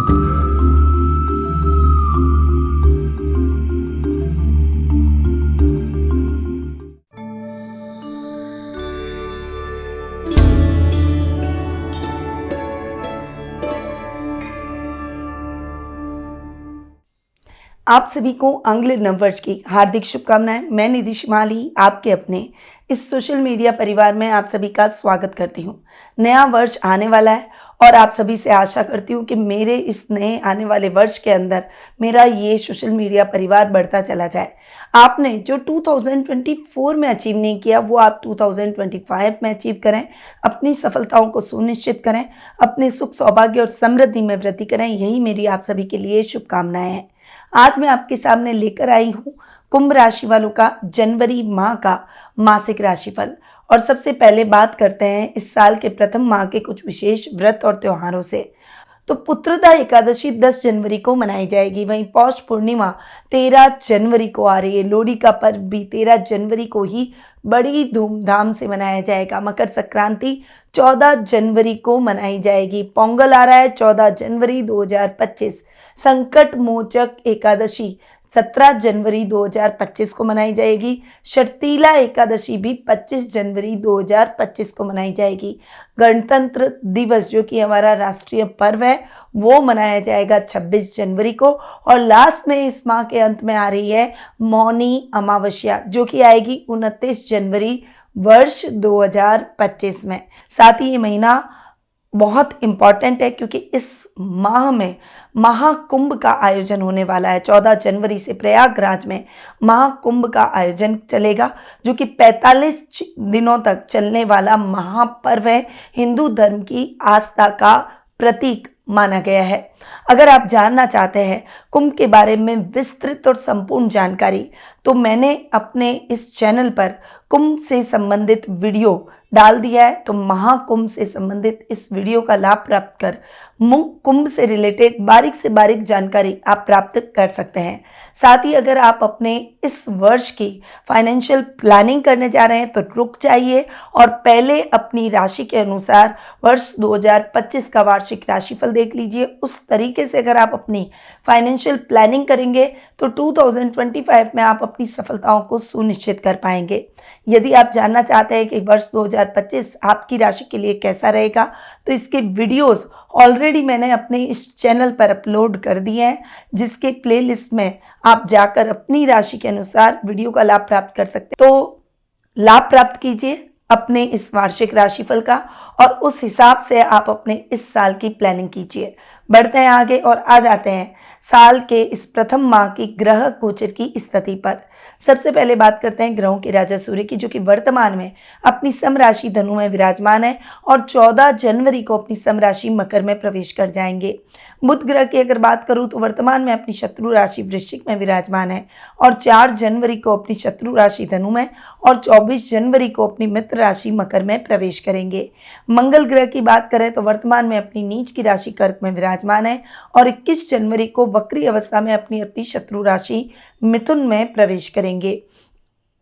आप सभी को आंग्ल नववर्ष की हार्दिक शुभकामनाएं। मैं निधि शिमाली आपके अपने इस सोशल मीडिया परिवार में आप सभी का स्वागत करती हूं। नया वर्ष आने वाला है और आप सभी से आशा करती हूं कि मेरे इस नए आने वाले वर्ष के अंदर मेरा ये सोशल मीडिया परिवार बढ़ता चला जाए। आपने जो 2024 में अचीव नहीं किया वो आप 2025 में अचीव करें, अपनी सफलताओं को सुनिश्चित करें, अपने सुख सौभाग्य और समृद्धि में वृद्धि करें। यही मेरी आप सभी के लिए शुभकामनाएं हैं। आज मैं आपके सामने लेकर आई हूँ कुंभ राशि वालों का जनवरी माह का मासिक राशिफल। और सबसे पहले बात करते हैं इस साल के प्रथम माह के कुछ विशेष व्रत और त्योहारों से। तो पुत्रदा एकादशी 10 जनवरी को मनाई जाएगी। वहीं पौष पूर्णिमा 13 जनवरी को आ रही है। लोहड़ी का पर्व भी 13 जनवरी को ही बड़ी धूमधाम से मनाया जाएगा। मकर संक्रांति 14 जनवरी को मनाई जाएगी। पोंगल आ रहा है 14 जनवरी 2025। संकट मोचक एकादशी 17 जनवरी 2025 को मनाई जाएगी। शर्तीला एकादशी भी 25 जनवरी 2025 को मनाई जाएगी। गणतंत्र दिवस जो कि हमारा राष्ट्रीय पर्व है वो मनाया जाएगा 26 जनवरी को। और लास्ट में इस माह के अंत में आ रही है मौनी अमावस्या जो कि आएगी 29 जनवरी वर्ष 2025 में। साथ ही ये महीना बहुत इम्पॉर्टेंट है क्योंकि इस माह में महाकुंभ का आयोजन होने वाला है। 14 जनवरी से प्रयागराज में महाकुंभ का आयोजन चलेगा जो कि 45 दिनों तक चलने वाला महापर्व है। हिंदू धर्म की आस्था का प्रतीक माना गया है। अगर आप जानना चाहते हैं कुंभ के बारे में विस्तृत और संपूर्ण जानकारी तो मैंने अपने इस चैनल पर कुंभ से संबंधित वीडियो डाल दिया है। तो महाकुंभ से संबंधित इस वीडियो का लाभ प्राप्त कर कुंभ से रिलेटेड बारीक से बारीक जानकारी आप प्राप्त कर सकते हैं। साथ ही अगर आप अपने इस वर्ष की फाइनेंशियल प्लानिंग करने जा रहे हैं तो रुक जाइए और पहले अपनी राशि के अनुसार वर्ष 2025 का वार्षिक राशिफल देख लीजिए। उस तरीके से अगर आप अपनी फाइनेंशियल प्लानिंग करेंगे तो 2025 में आप अपनी सफलताओं को सुनिश्चित कर पाएंगे। यदि आप जानना चाहते हैं कि वर्ष 2025 आपकी राशि के लिए कैसा रहेगा तो इसके वीडियोस ऑलरेडी मैंने अपने इस चैनल पर अपलोड कर दिए हैं, जिसके प्लेलिस्ट में आप जाकर अपनी राशि के अनुसार वीडियो का लाभ प्राप्त कर सकते हैं। तो लाभ प्राप्त कीजिए अपने इस वार्षिक राशिफल का और उस हिसाब से आप अपने इस साल की प्लानिंग कीजिए। बढ़ते हैं आगे और आ जाते हैं साल के इस प्रथम माह की ग्रह गोचर की स्थिति पर। सबसे पहले बात करते हैं ग्रहों के राजा सूर्य की जो कि वर्तमान में अपनी सम राशि धनु में विराजमान है और 14 जनवरी को अपनी सम राशि मकर में प्रवेश कर जाएंगे। बुध ग्रह की अगर बात करूं तो वर्तमान में अपनी शत्रु राशि वृश्चिक में विराजमान है और 4 जनवरी को अपनी शत्रु राशि धनु में और 24 जनवरी को अपनी मित्र राशि मकर में प्रवेश करेंगे। मंगल ग्रह की बात करें तो वर्तमान में अपनी नीच की राशि कर्क में विराजमान है और 21 जनवरी को वक्री अवस्था में अपनी अति शत्रु राशि मिथुन में प्रवेश करेंगे।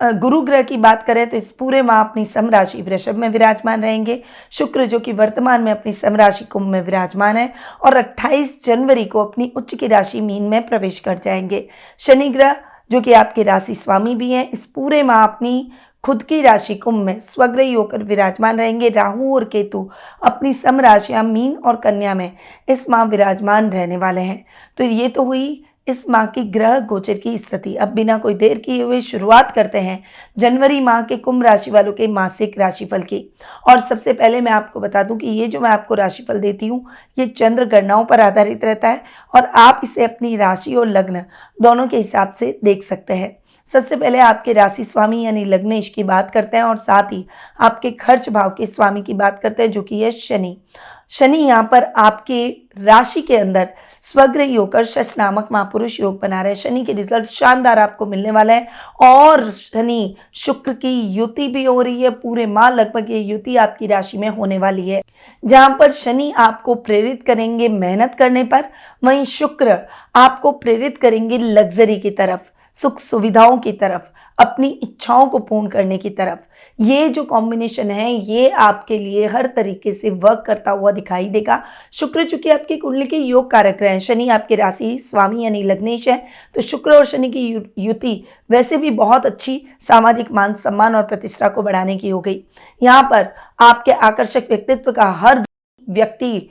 गुरु ग्रह की बात करें तो इस पूरे माह अपनी सम राशि वृषभ में विराजमान रहेंगे। शुक्र जो कि वर्तमान में अपनी सम राशि कुंभ में विराजमान है और 28 जनवरी को अपनी उच्च की राशि मीन में प्रवेश कर जाएंगे। शनि ग्रह जो कि आपके राशि स्वामी भी हैं इस पूरे माह अपनी खुद की राशि कुंभ में स्वग्रही होकर विराजमान रहेंगे। राहु और केतु अपनी सम राशियां मीन और कन्या में इस माह विराजमान रहने वाले हैं। तो ये तो हुई इस माह की ग्रह गोचर की स्थिति। अब बिना कोई देर किए हुए शुरुआत करते हैं जनवरी माह के कुंभ राशि वालों के मासिक राशिफल की। और सबसे पहले मैं आपको बता दूं कि ये जो मैं आपको राशिफल देती हूँ ये चंद्र गणनाओं पर आधारित रहता है और आप इसे अपनी राशि और लग्न दोनों के हिसाब से देख सकते हैं। सबसे पहले आपके राशि स्वामी यानी लग्नेश की बात करते हैं और साथ ही आपके खर्च भाव के स्वामी की बात करते हैं जो कि है शनि। शनि यहाँ पर आपके राशि के अंदर स्वग्रही होकर शश नामक महापुरुष योग बना रहे हैं। शनि के रिजल्ट शानदार आपको मिलने वाला है और शनि शुक्र की युति भी हो रही है। पूरे माह लगभग ये युति आपकी राशि में होने वाली है जहां पर शनि आपको प्रेरित करेंगे मेहनत करने पर, वहीं शुक्र आपको प्रेरित करेंगे लग्जरी की तरफ। सुख सुविधाओं की तरफ, अपनी इच्छाओं को पूर्ण करने की तरफ। ये जो कॉम्बिनेशन है ये आपके लिए हर तरीके से वर्क करता हुआ दिखाई देगा। शुक्र चूंकि आपकी कुंडली के योग कारक रहे हैं, शनि आपके राशि स्वामी यानी लग्नेश है, तो शुक्र और शनि की युति वैसे भी बहुत अच्छी सामाजिक मान सम्मान और प्रतिष्ठा को बढ़ाने की हो गई। यहाँ पर आपके आकर्षक व्यक्तित्व का हर व्यक्ति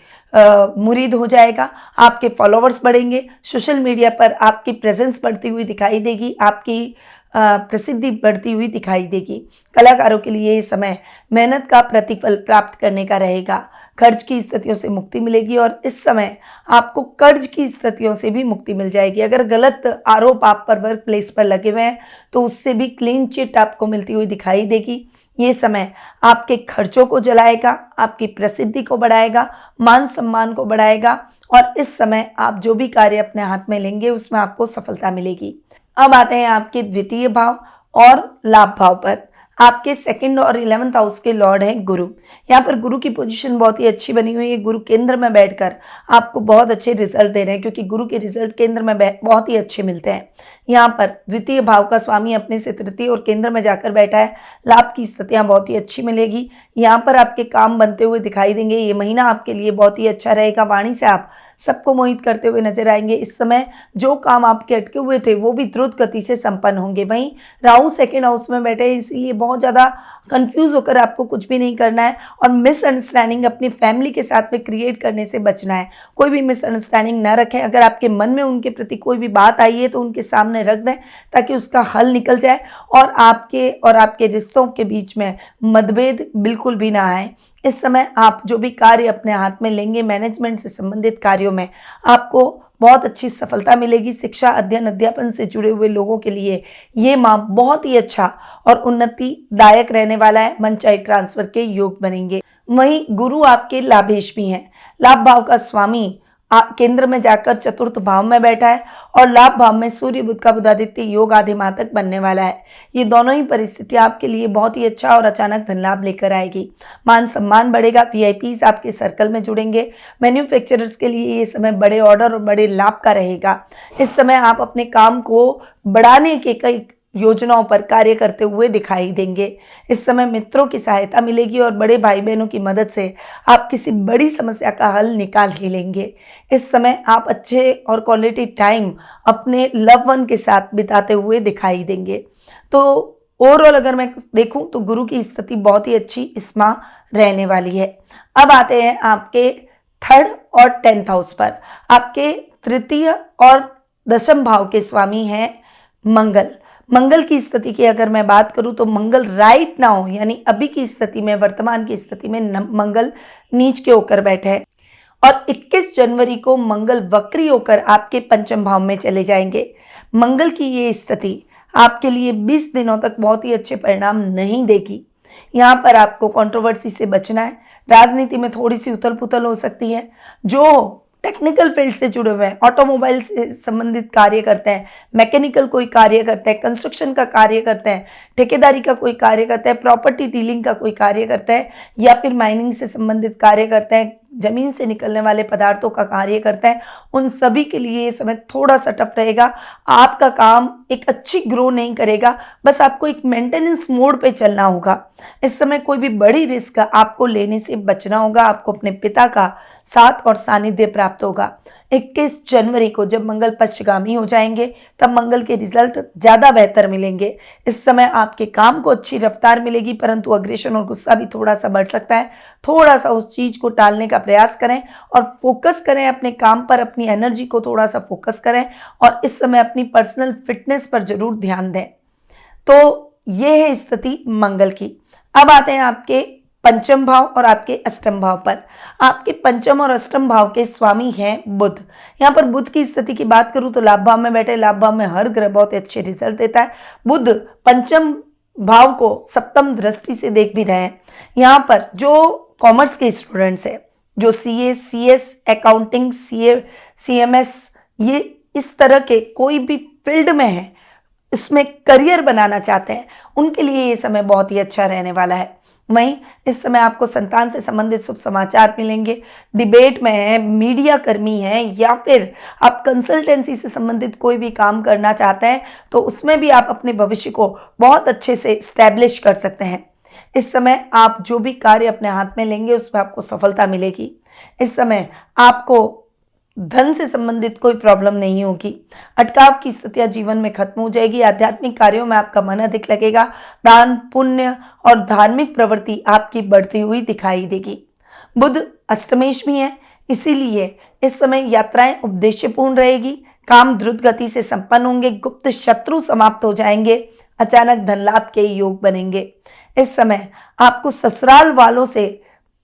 मुरीद हो जाएगा, आपके फॉलोवर्स बढ़ेंगे, सोशल मीडिया पर आपकी प्रेजेंस बढ़ती हुई दिखाई देगी, आपकी प्रसिद्धि बढ़ती हुई दिखाई देगी। कलाकारों के लिए ये समय मेहनत का प्रतिफल प्राप्त करने का रहेगा। कर्ज की स्थितियों से मुक्ति मिलेगी और इस समय आपको कर्ज की स्थितियों से भी मुक्ति मिल जाएगी। अगर गलत आरोप आप पर वर्क प्लेस पर लगे हुए हैं तो उससे भी क्लीन चिट आपको मिलती हुई दिखाई देगी। ये समय आपके खर्चों को जलाएगा, आपकी प्रसिद्धि को बढ़ाएगा, मान सम्मान को बढ़ाएगा और इस समय आप जो भी कार्य अपने हाथ में लेंगे उसमें आपको सफलता मिलेगी। अब आते हैं आपके द्वितीय भाव और लाभ भाव पर। आपके सेकंड और 11th हाउस के लॉर्ड हैं गुरु। यहाँ पर गुरु की पोजीशन बहुत ही अच्छी बनी हुई है। गुरु केंद्र में बैठकर आपको बहुत अच्छे रिजल्ट दे रहे हैं, क्योंकि गुरु के रिजल्ट केंद्र में बहुत ही अच्छे मिलते हैं। यहाँ पर द्वितीय भाव का स्वामी अपने से तृतीय और केंद्र में जाकर बैठा है। लाभ की स्थितियाँ बहुत ही अच्छी मिलेगी। यहाँ पर आपके काम बनते हुए दिखाई देंगे। ये महीना आपके लिए बहुत ही अच्छा रहेगा। वाणी से आप सबको मोहित करते हुए नजर आएंगे। इस समय जो काम आपके अटके हुए थे वो भी द्रुत गति से संपन्न होंगे। वहीं राहु सेकंड हाउस में बैठे हैं, इसीलिए बहुत ज़्यादा कंफ्यूज होकर आपको कुछ भी नहीं करना है और मिसअंडरस्टैंडिंग अपनी फैमिली के साथ में क्रिएट करने से बचना है। कोई भी मिसअंडरस्टैंडिंग ना रखें। अगर आपके मन में उनके प्रति कोई भी बात आई है तो उनके सामने रख दें ताकि उसका हल निकल जाए और आपके रिश्तों के बीच में मतभेद बिल्कुल भी ना आए। इस समय आप जो भी कार्य अपने हाथ में लेंगे, मैनेजमेंट से संबंधित कार्यों में आपको बहुत अच्छी सफलता मिलेगी। शिक्षा, अध्ययन, अध्यापन से जुड़े हुए लोगों के लिए ये माह बहुत ही अच्छा और उन्नतिदायक रहने वाला है। मनचाही ट्रांसफर के योग बनेंगे। वहीं गुरु आपके लाभेश भी हैं। लाभ भाव का स्वामी केंद्र में जाकर चतुर्थ भाव में बैठा है और लाभ भाव में सूर्य बुध का बुधादित्य योग आधे माह तक बनने वाला है। ये दोनों ही परिस्थितियां आपके लिए बहुत ही अच्छा और अचानक धन लाभ लेकर आएगी। मान सम्मान बढ़ेगा, वीआईपीज आपके सर्कल में जुड़ेंगे। मैन्युफैक्चरर्स के लिए ये समय बड़े ऑर्डर और बड़े लाभ का रहेगा। इस समय आप अपने काम को बढ़ाने के कई योजनाओं पर कार्य करते हुए दिखाई देंगे। इस समय मित्रों की सहायता मिलेगी और बड़े भाई बहनों की मदद से आप किसी बड़ी समस्या का हल निकाल ही लेंगे। इस समय आप अच्छे और क्वालिटी टाइम अपने लव वन के साथ बिताते हुए दिखाई देंगे। तो ओवरऑल अगर मैं देखूं तो गुरु की स्थिति बहुत ही अच्छी इस माह रहने वाली है। अब आते हैं आपके 3rd और 10th हाउस पर। आपके तृतीय और दशम भाव के स्वामी हैं मंगल। मंगल की स्थिति की अगर मैं बात करूं तो मंगल राइट नाउ यानी अभी की स्थिति में, वर्तमान की स्थिति में मंगल नीच के होकर बैठे हैं और 21 जनवरी को मंगल वक्री होकर आपके पंचम भाव में चले जाएंगे। मंगल की ये स्थिति आपके लिए 20 दिनों तक बहुत ही अच्छे परिणाम नहीं देगी। यहाँ पर आपको कंट्रोवर्सी से बचना है। राजनीति में थोड़ी सी उथल पुथल हो सकती है। जो टेक्निकल फील्ड से जुड़े हुए हैं, ऑटोमोबाइल से संबंधित कार्य करते हैं, मैकेनिकल कोई कार्य करते हैं, कंस्ट्रक्शन का कार्य करते हैं, ठेकेदारी का कोई कार्य करते हैं, प्रॉपर्टी डीलिंग का कोई कार्य करते हैं या फिर माइनिंग से संबंधित कार्य करते हैं, जमीन से निकलने वाले पदार्थों का कार्य करते हैं, उन सभी के लिए ये समय थोड़ा सा टफ रहेगा। आपका काम एक अच्छी ग्रो नहीं करेगा, बस आपको एक मेंटेनेंस मोड पे चलना होगा। इस समय कोई भी बड़ी रिस्क आपको लेने से बचना होगा। आपको अपने पिता का साथ और सानिध्य प्राप्त होगा। 21 जनवरी को जब मंगल पश्चिगामी हो जाएंगे तब मंगल के रिजल्ट ज़्यादा बेहतर मिलेंगे। इस समय आपके काम को अच्छी रफ्तार मिलेगी, परंतु अग्रेशन और गुस्सा भी थोड़ा सा बढ़ सकता है। थोड़ा सा उस चीज़ को टालने का प्रयास करें और फोकस करें अपने काम पर, अपनी एनर्जी को थोड़ा सा फोकस करें और इस समय अपनी पर्सनल फिटनेस पर जरूर ध्यान दें। तो ये है स्थिति मंगल की। अब आते हैं आपके पंचम भाव और आपके अष्टम भाव पर। आपके पंचम और अष्टम भाव के स्वामी हैं बुध। यहाँ पर बुध की स्थिति की बात करूं तो लाभ भाव में बैठे। लाभ भाव में हर ग्रह बहुत अच्छे रिजल्ट देता है। बुध पंचम भाव को सप्तम दृष्टि से देख भी रहे हैं। यहाँ पर जो कॉमर्स के स्टूडेंट्स हैं, जो CA, CS, accounting, CA, CMS, ये इस तरह के कोई भी फील्ड में है, इसमें करियर बनाना चाहते हैं, उनके लिए ये समय बहुत ही अच्छा रहने वाला है। वहीं इस समय आपको संतान से संबंधित शुभ समाचार मिलेंगे। डिबेट में है, मीडिया कर्मी हैं या फिर आप कंसल्टेंसी से संबंधित कोई भी काम करना चाहते हैं तो उसमें भी आप अपने भविष्य को बहुत अच्छे से स्टैब्लिश कर सकते हैं। इस समय आप जो भी कार्य अपने हाथ में लेंगे उसमें आपको सफलता मिलेगी। इस समय आपको धन से संबंधित कोई प्रॉब्लम नहीं होगी। अटकाव की स्थितियां जीवन में खत्म हो जाएगी। आध्यात्मिक कार्यों में आपका मन अधिक लगेगा। दान पुण्य और धार्मिक प्रवृत्ति आपकी बढ़ती हुई दिखाई देगी। बुध अष्टमेश भी है, इसीलिए इस समय यात्राएं उद्देश्यपूर्ण रहेगी। काम द्रुत गति से संपन्न होंगे। गुप्त शत्रु समाप्त हो जाएंगे। अचानक धन लाभ के योग बनेंगे। इस समय आपको ससुराल वालों से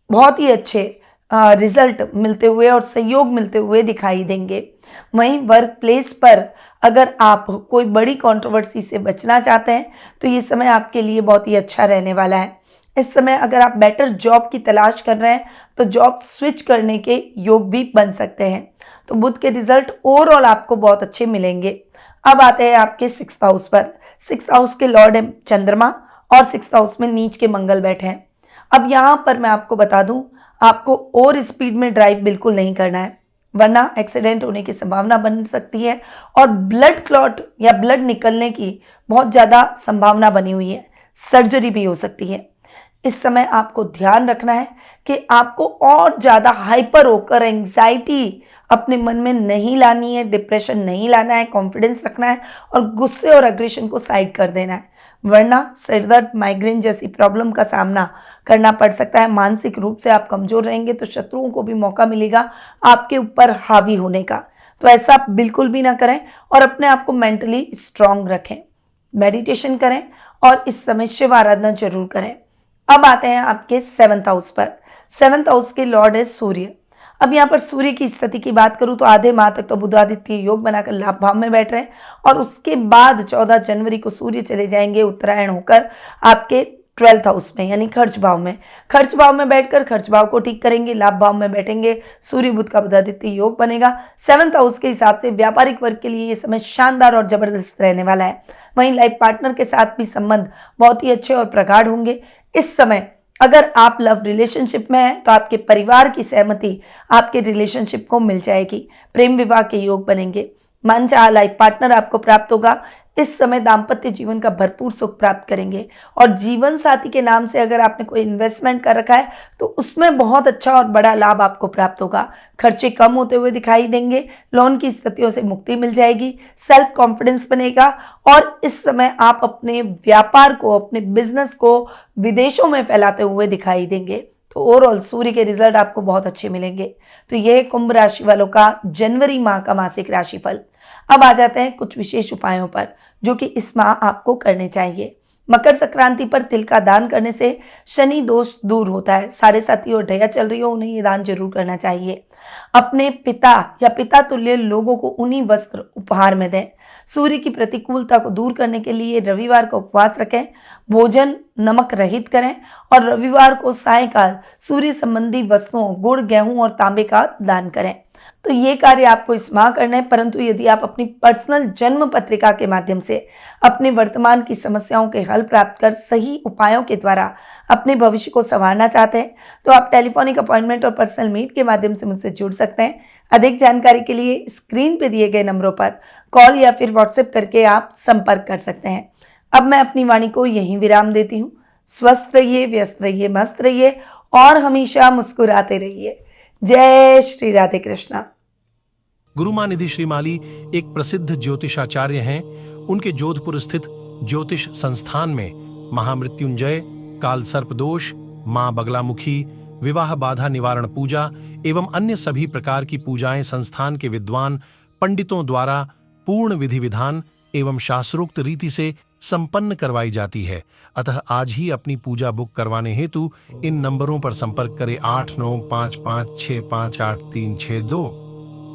बहुत ही अच्छे रिजल्ट मिलते हुए और सहयोग मिलते हुए दिखाई देंगे। वहीं वर्क प्लेस पर अगर आप कोई बड़ी कंट्रोवर्सी से बचना चाहते हैं तो ये समय आपके लिए बहुत ही अच्छा रहने वाला है। इस समय अगर आप बेटर जॉब की तलाश कर रहे हैं तो जॉब स्विच करने के योग भी बन सकते हैं। तो बुध के रिजल्ट ओवरऑल आपको बहुत अच्छे मिलेंगे। अब आते हैं आपके 6th हाउस पर। 6th हाउस के लॉर्ड है चंद्रमा और 6th हाउस में नीच के मंगल बैठे हैं। अब यहाँ पर मैं आपको बता दूं, आपको और स्पीड में ड्राइव बिल्कुल नहीं करना है, वरना एक्सीडेंट होने की संभावना बन सकती है और ब्लड क्लॉट या ब्लड निकलने की बहुत ज़्यादा संभावना बनी हुई है। सर्जरी भी हो सकती है। इस समय आपको ध्यान रखना है कि आपको और ज़्यादा हाइपर होकर एंग्जाइटी अपने मन में नहीं लानी है, डिप्रेशन नहीं लाना है, कॉन्फिडेंस रखना है और गुस्से और अग्रेशन को साइड कर देना है, वरना सिरदर्द, माइग्रेन जैसी प्रॉब्लम का सामना करना पड़ सकता है। मानसिक रूप से आप कमजोर रहेंगे तो शत्रुओं को भी मौका मिलेगा आपके ऊपर हावी होने का। तो ऐसा आप बिल्कुल भी ना करें और अपने आप को मेंटली स्ट्रांग रखें। मेडिटेशन करें और इस समय शिव आराधना जरूर करें। अब आते हैं आपके 7th हाउस पर। 7th हाउस के लॉर्ड है सूर्य। अब यहाँ पर सूर्य की स्थिति की बात करूं तो आधे माह तक तो बुधादित्य योग बनाकर लाभ भाव में बैठ रहे हैं और उसके बाद 14 जनवरी को सूर्य चले जाएंगे उत्तरायण होकर आपके 12th हाउस में, यानी खर्च भाव में। खर्च भाव में बैठकर खर्च भाव को ठीक करेंगे। लाभ भाव में बैठेंगे। सूर्य बुध का बुधादित्य योग बनेगा। 7th हाउस के हिसाब से व्यापारिक वर्ग के लिए ये समय शानदार और जबरदस्त रहने वाला है। वहीं लाइफ पार्टनर के साथ भी संबंध बहुत ही अच्छे और प्रगाढ़ होंगे। इस समय अगर आप लव रिलेशनशिप में हैं तो आपके परिवार की सहमति आपके रिलेशनशिप को मिल जाएगी। प्रेम विवाह के योग बनेंगे। मनचाहा लाइफ पार्टनर आपको प्राप्त होगा। इस समय दाम्पत्य जीवन का भरपूर सुख प्राप्त करेंगे और जीवन साथी के नाम से अगर आपने कोई इन्वेस्टमेंट कर रखा है तो उसमें बहुत अच्छा और बड़ा लाभ आपको प्राप्त होगा। खर्चे कम होते हुए दिखाई देंगे। लोन की स्थितियों से मुक्ति मिल जाएगी। सेल्फ कॉन्फिडेंस बनेगा और इस समय आप अपने व्यापार को, अपने बिजनेस को विदेशों में फैलाते हुए दिखाई देंगे। तो ओवरऑल सूर्य के रिजल्ट आपको बहुत अच्छे मिलेंगे। तो यह कुंभ राशि वालों का जनवरी माह का मासिक राशिफल। अब आ जाते हैं कुछ विशेष उपायों पर जो कि इस माह आपको करने चाहिए। मकर संक्रांति पर तिल का दान करने से शनि दोष दूर होता है। साढ़े साथी और ढैया चल रही हो उन्हें ये दान जरूर करना चाहिए। अपने पिता या पिता तुल्य लोगों को ऊनी वस्त्र उपहार में दें। सूर्य की प्रतिकूलता को दूर करने के लिए रविवार का उपवास रखें। भोजन नमक रहित करें और रविवार को सायंकाल सूर्य संबंधी वस्तुओं गुड़, गेहूं और तांबे का दान करें। तो ये कार्य आपको इस माह करना है, परंतु यदि आप अपनी पर्सनल जन्म पत्रिका के माध्यम से अपने वर्तमान की समस्याओं के हल प्राप्त कर सही उपायों के द्वारा अपने भविष्य को संवारना चाहते हैं तो आप टेलीफोनिक अपॉइंटमेंट और पर्सनल मीट के माध्यम से मुझसे जुड़ सकते हैं। अधिक जानकारी के लिए स्क्रीन पे दिए गए नंबरों पर कॉल या फिर व्हाट्सएप करके आप संपर्क कर सकते हैं। अब मैं अपनी वाणी को यहीं विराम देती हूँ। स्वस्थ रहिए, व्यस्त रहिए, मस्त रहिए और हमेशा मुस्कुराते रहिए। जय श्री राधे कृष्णा। गुरुमानिधि श्रीमाली एक प्रसिद्ध ज्योतिषाचार्य हैं। उनके जोधपुर स्थित ज्योतिष संस्थान में महामृत्युंजय, काल सर्प दोष, मां बगलामुखी, विवाह बाधा निवारण पूजा एवं अन्य सभी प्रकार की पूजाएं संस्थान के विद्वान पंडितों द्वारा पूर्ण विधि विधान एवं शास्त्रोक्त रीति से संपन्न करवाई जाती है। अतः आज ही अपनी पूजा बुक करवाने हेतु इन नंबरों पर संपर्क करें 8955658362।